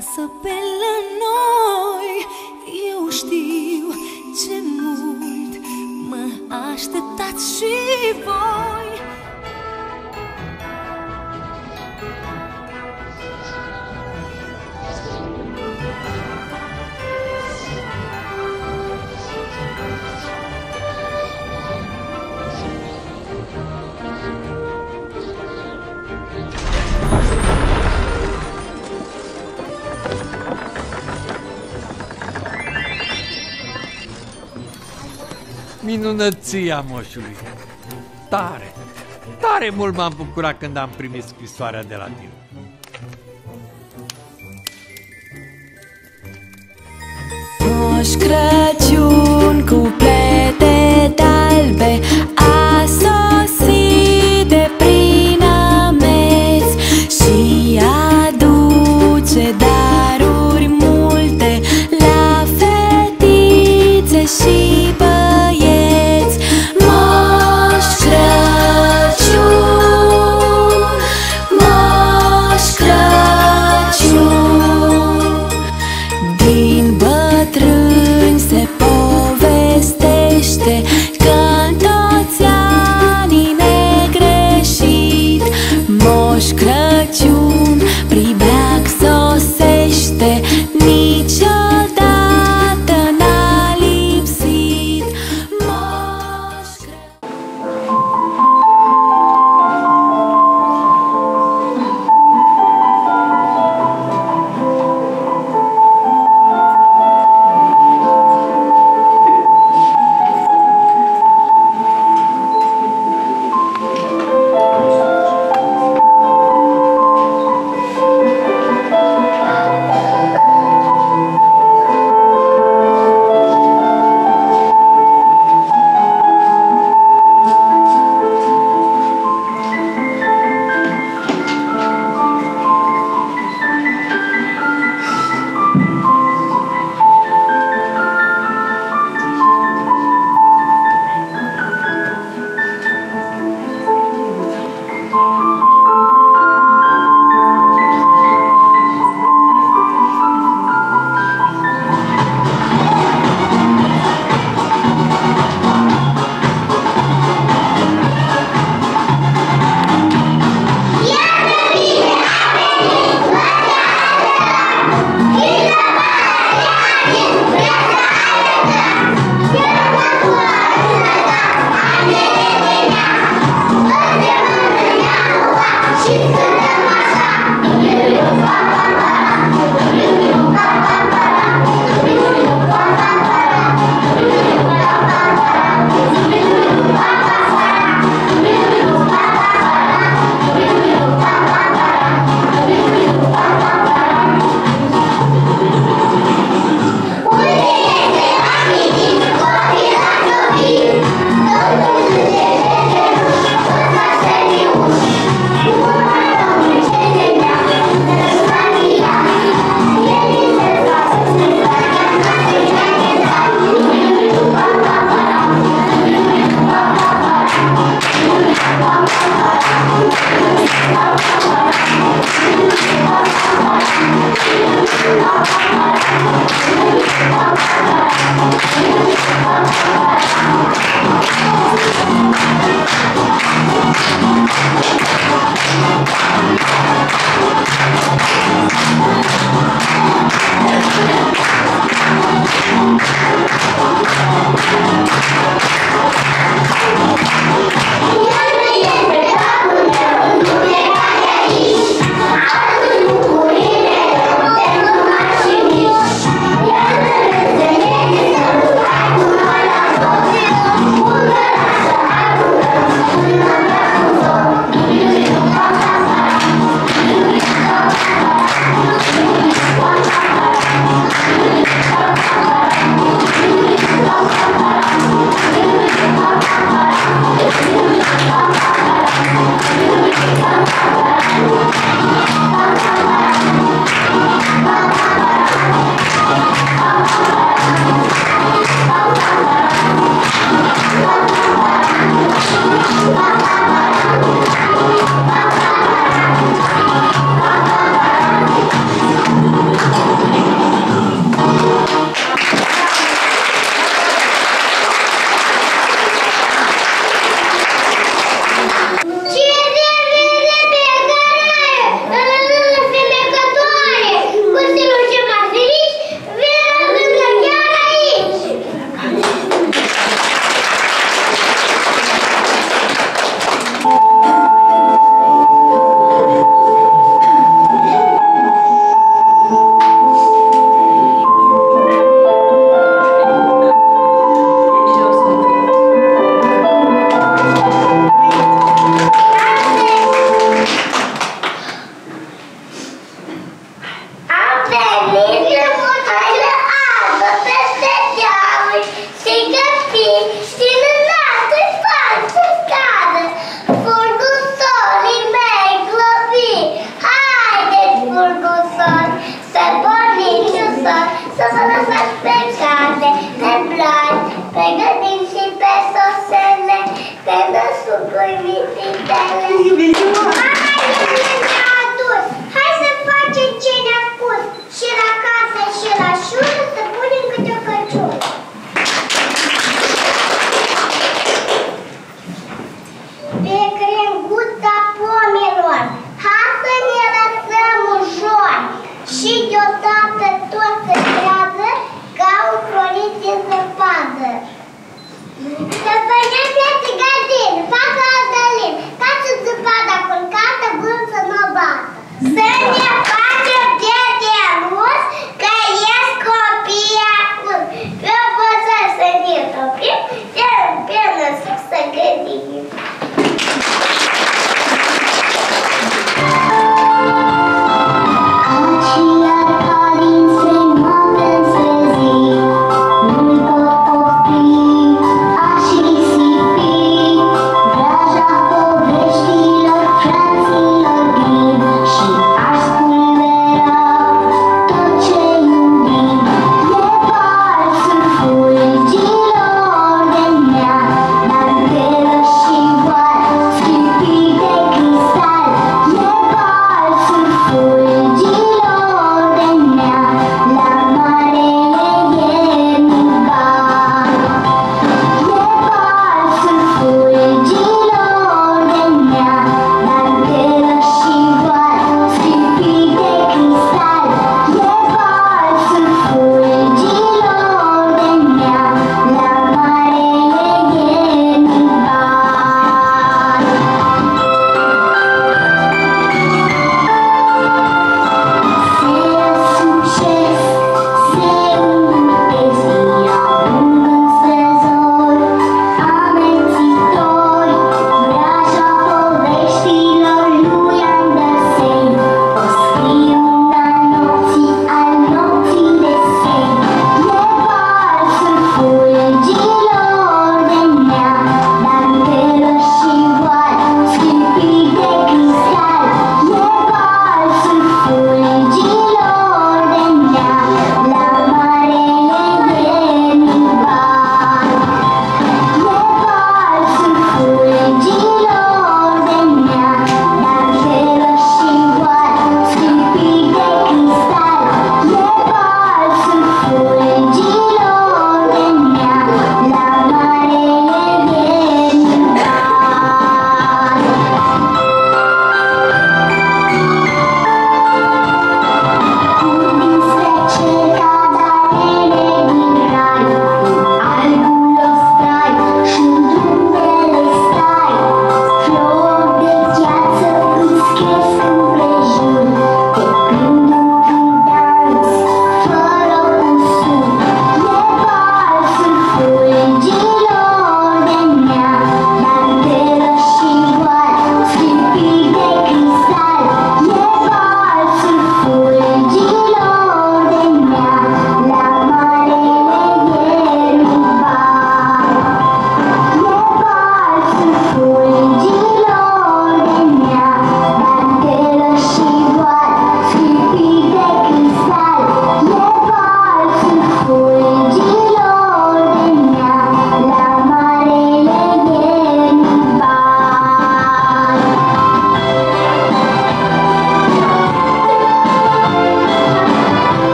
acasă pe la noi. Eu știu ce mult mă așteptați și voi. Minunăția moșului! Tare, tare mult m-am bucurat când am primit scrisoarea de la tine. Moș Crăciun cu plete de-albe a sosit de prin ameți și aduce daruri multe la fetițe și băieți. Moș Crăciun, Moș Crăciun, din bătrâni se povestește că-n toți anii negreșit Moș Crăciun pribeag sosește, niciodată n-a lipsit Moș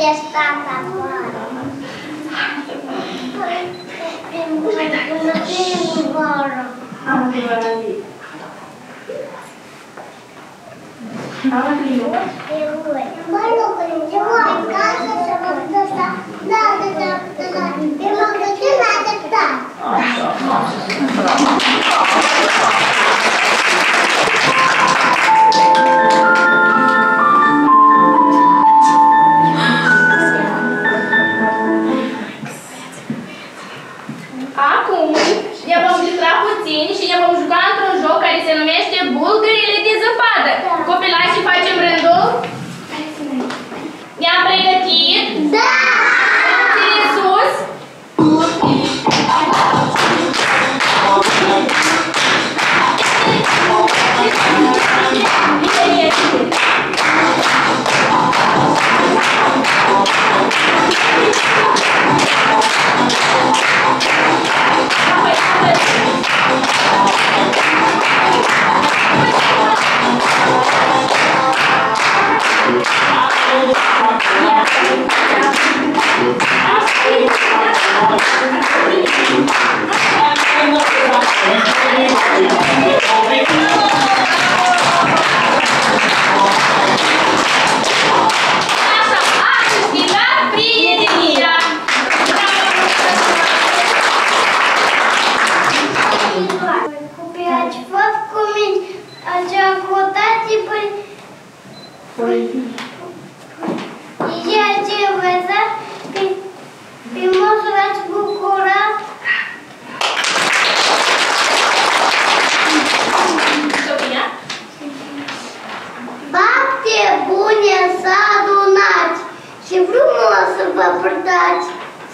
de stat afară. Până primăvară. Mă rog, în ziua în casă să mă duc să... Da. Eu m-am găsit la adaptat. Acum ne vom distra puțin și ne vom juca într-un joc care se numește Bulgările de zăpadă. Copilașii, facem rândul? Ne-am pregătit? Da! Ține sus!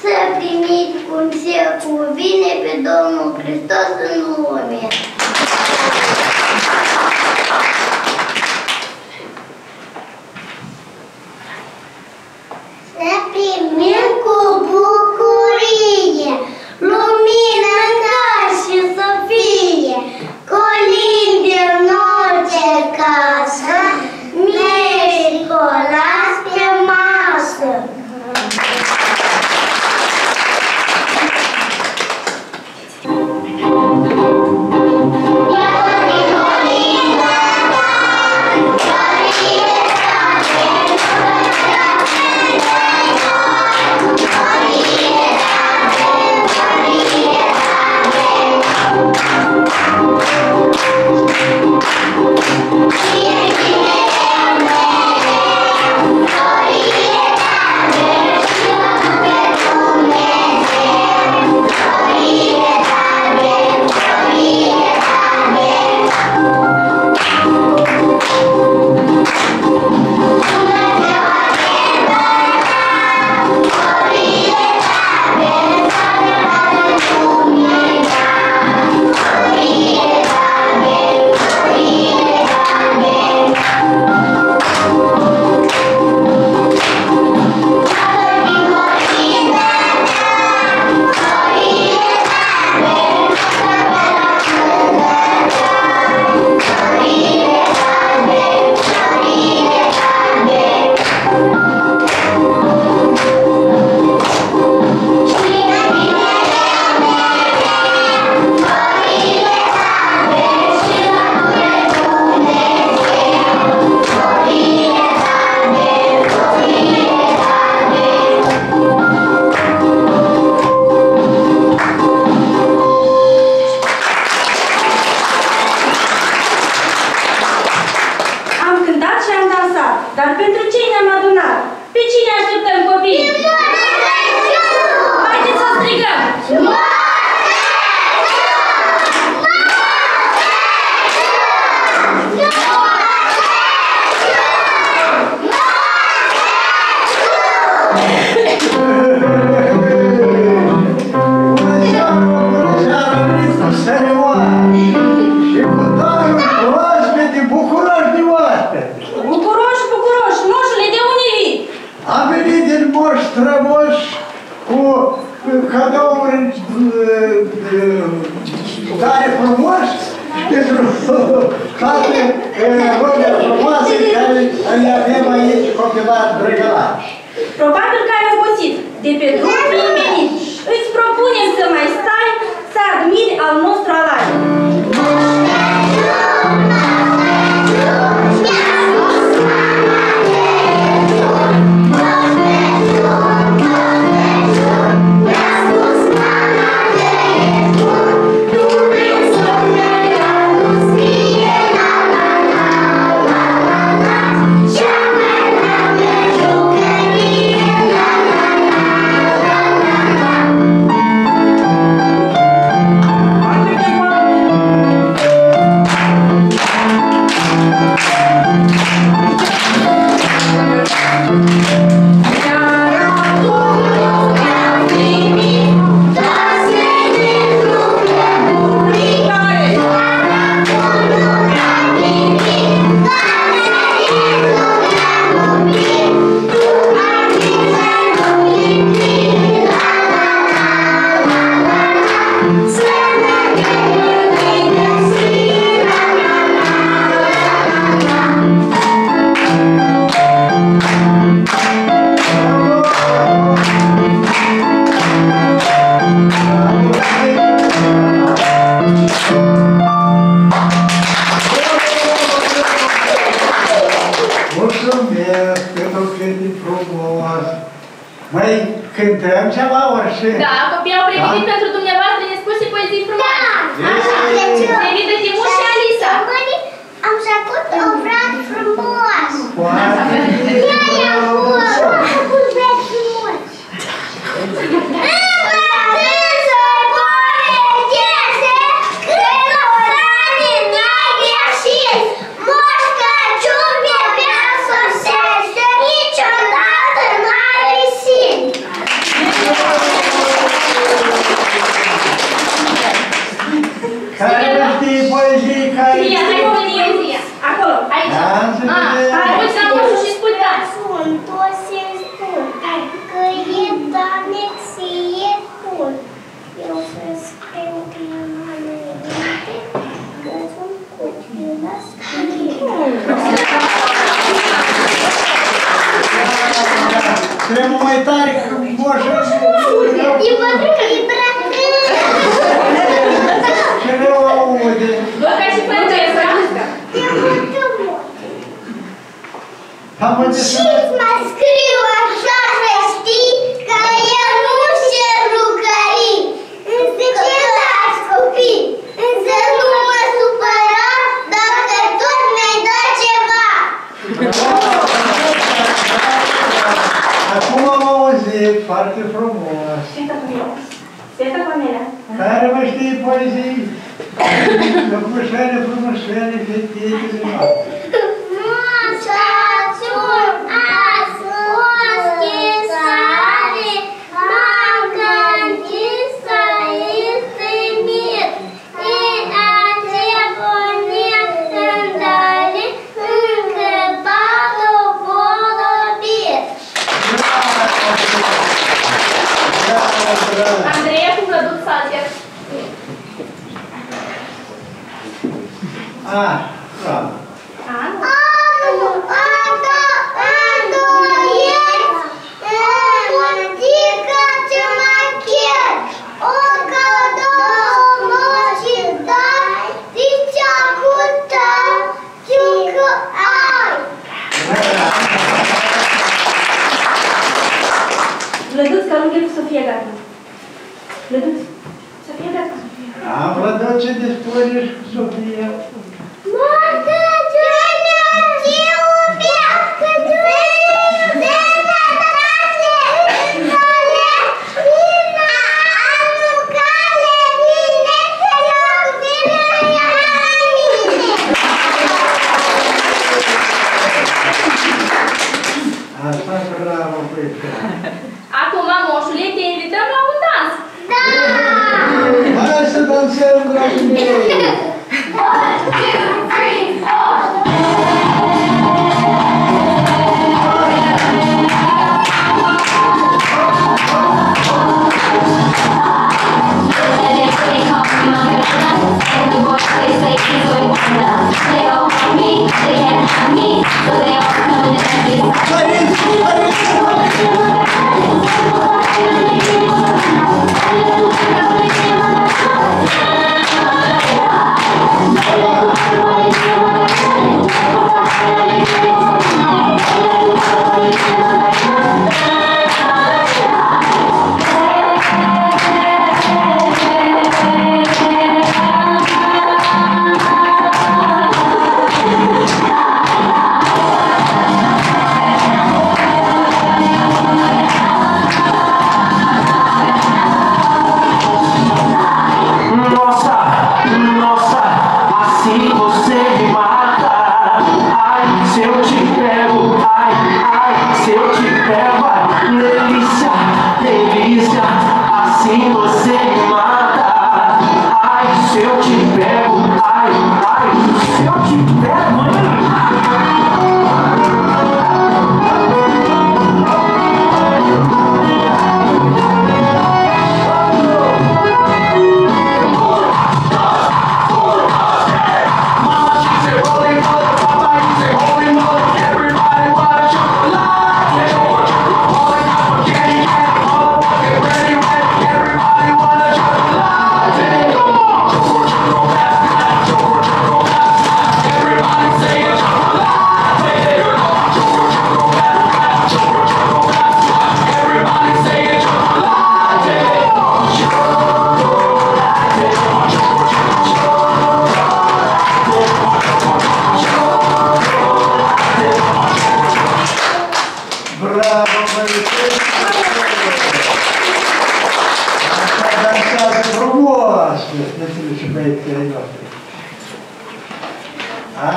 Să primiți cum se cuvine pe Domnul Hristos în lume. Să primim cu bucurie, lumină în casă să fie, colinde în orice casă, mici colați pe masă. Dar pentru cine ne-am adunat? Pe cine așteptăm, copii? Haideți să strigăm! Cadouri tare frumos și pentru toate rugile frumoase care le avem aici copilași drăgălași. Probabil cântăm ceva orice. Da, copiii au pregătit pentru dumneavoastră nespuse poezii frumoase. Se invită Timur și Alisa. Am făcut un vrat frumos. Foarte Ia frumos. Am făcut vrat frumos. Care nu știe poezii, care... Ia, hai cu mine, Zia. Acolo, aici. Hai, uite la moșul și spui da. Sunt, o să-i spun, că e Danex și e bun. Eu să scriu dinainte, că sunt copil la Trebuie mai tare că moșul... E bătrân, e dragă. Ce nu aude. Bă, ca și Francesca. Și-ți mă scriu așa să știi că eu nu se rugări. Însă ce dați copii? Însă nu mă supăra dacă tot mi-ai dat ceva. Acum am auzit, foarte frumos. Sveta Pamela. Care mă știe poezii? Frumușele, frumușele, fetițe de noapte. Andreea cu Vlăduț Salter. Bravo. Vlăduț Călughe cu Sofia Gata. Vlăduț, Sofia Gata. Am văzut ce dispune și cu Sofia. Mată, cine te iubească, Așa, bravo, băieți. Acum, moșule, te invităm la un dans. Hai să dansăm, dragii mei!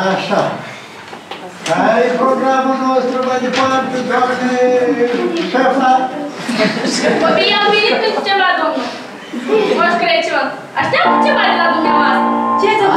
Așa. Care e programul nostru mai departe, doamne șefa? Copiii au venit cu ceva, domnul. Moș Crăciun, așteaptă ceva de la dumneavoastră. Ce ți-a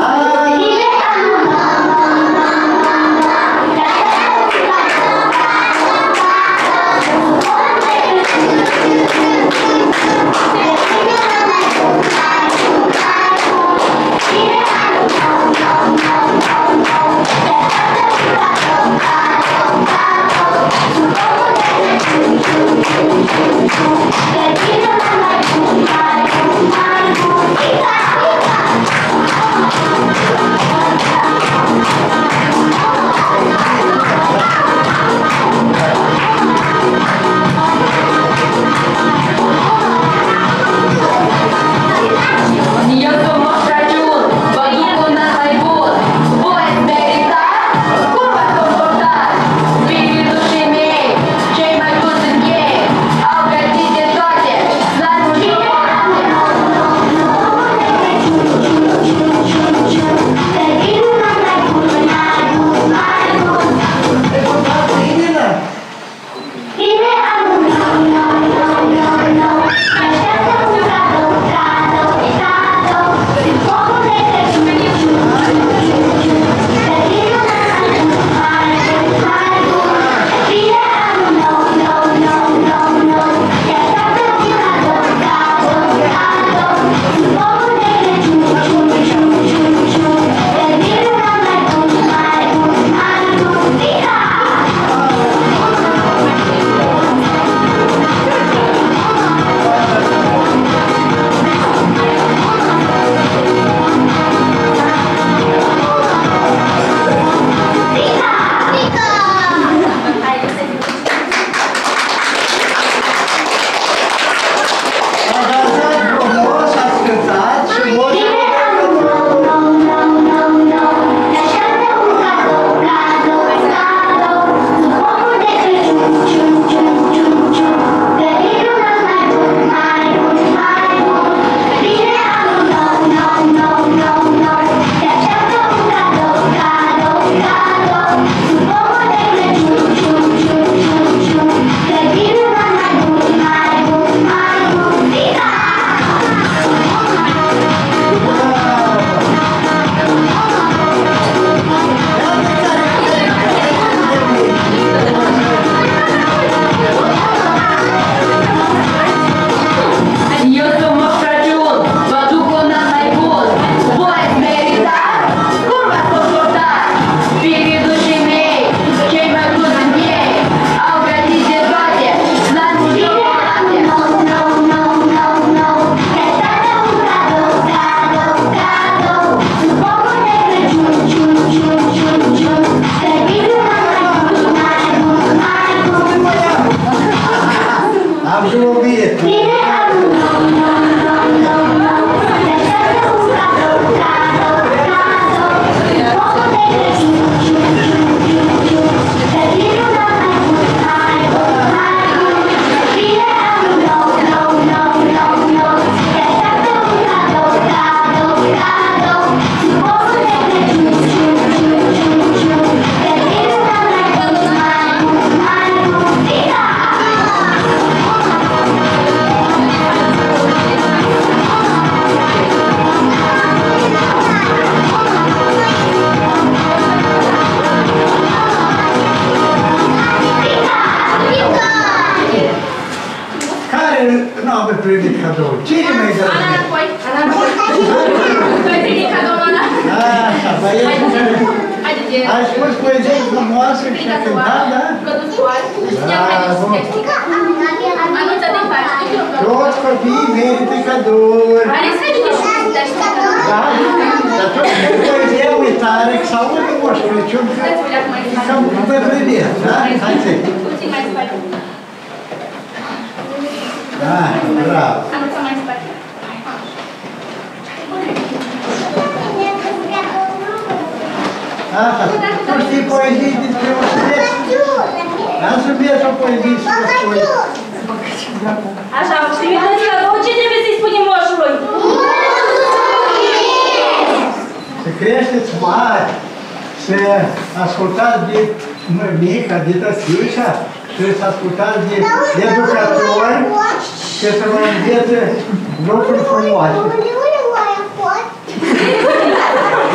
primit cadou. Cine mai dă? Ana înapoi. Ana înapoi. Tu ai primit cadoul ăla? Așa, băieți. Ai spus poezii frumoase și a cântat, da? Căduțoare. Anunță din Paște. Toți copiii merită cadouri. Hai să citești și să dai și cadouri. Da, dar tot poezia uitare, că s-au unul Moș Crăciun, că vă privesc, da? Hai să. Puțin mai spate. Ah, bravo. Anunță mai spate. Așa, tu știi poezii despre un subiect? Am subiect o poezie să vă spui. Așa, trimiteți cadou, ce trebuie să-i spunem moșului? Să creșteți mari, să ascultați de mămica, de tătișa și să ascultați de educatori și să vă învețe lucruri frumoase.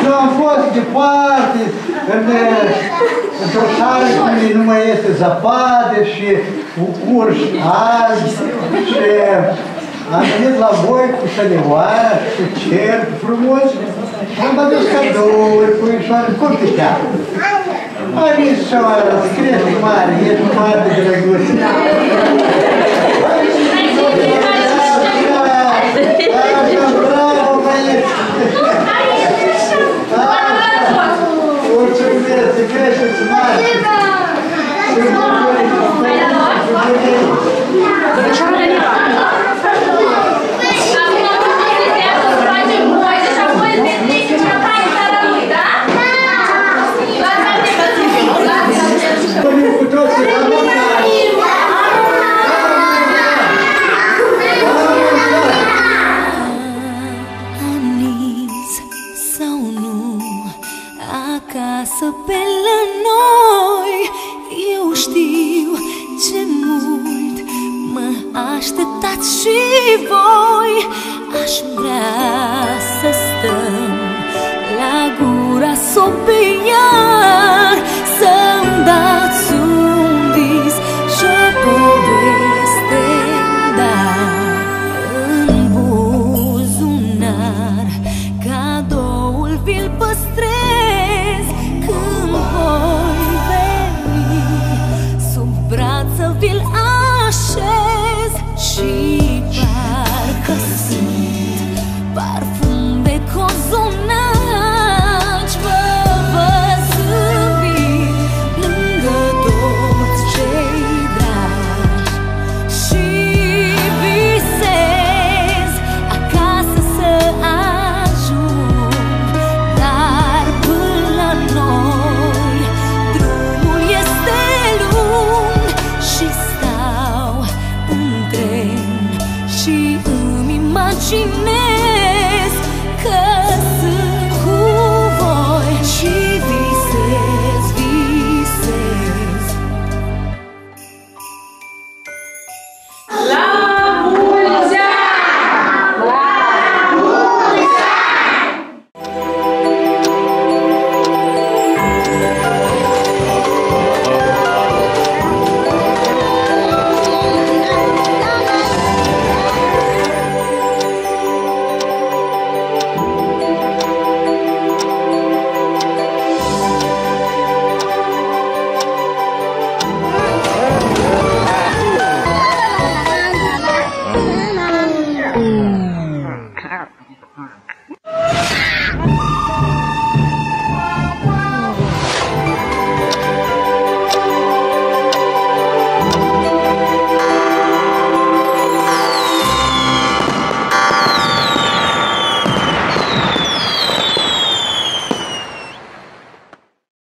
Eu am fost departe, într-o țară unde nu mai este zăpadă și urși albi și am venit la voi cu șalioara și cu cerc frumos și am adus cadouri, puișoare, cum te cheamă? Anișoară, crește mare, ești foarte drăguț. Așa, bravo, băieți! Mulțumesc, să creșteți mare! Acasă pe la noi, eu știu ce mult mă așteptați și voi. Aș vrea să stăm la gura sobii